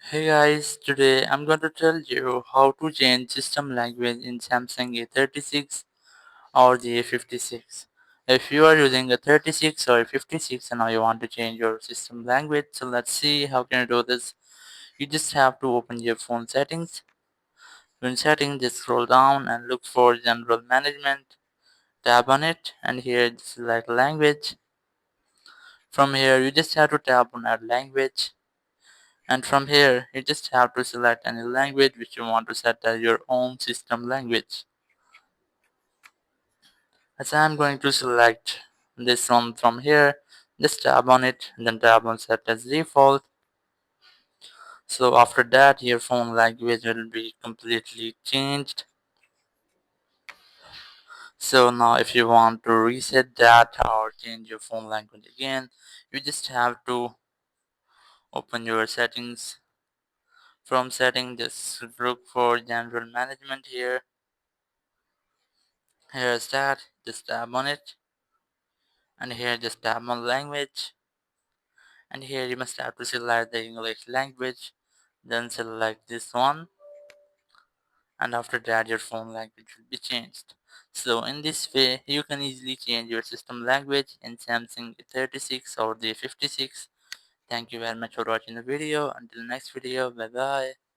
Hey guys, today I'm going to tell you how to change system language in Samsung A36 or the A56. If you are using a 36 or a 56 and now you want to change your system language, so let's see how can you do this. You just have to open your phone settings. In settings, just scroll down and look for general management. Tap on it and here just select language. From here you just have to tap on add language. And from here, you just have to select any language which you want to set as your own system language. As I am going to select this one from here, just tap on it and then tap on set as default. So after that, your phone language will be completely changed. So now if you want to reset that or change your phone language again, you just have to open your settings. From setting, just look for general management here. Here's that, just tap on it, and here just tap on language, and here you must have to select the English language, then select this one, and after that your phone language will be changed. So in this way you can easily change your system language in Samsung 36 or the 56. Thank you very much for watching the video. Until next video, bye bye.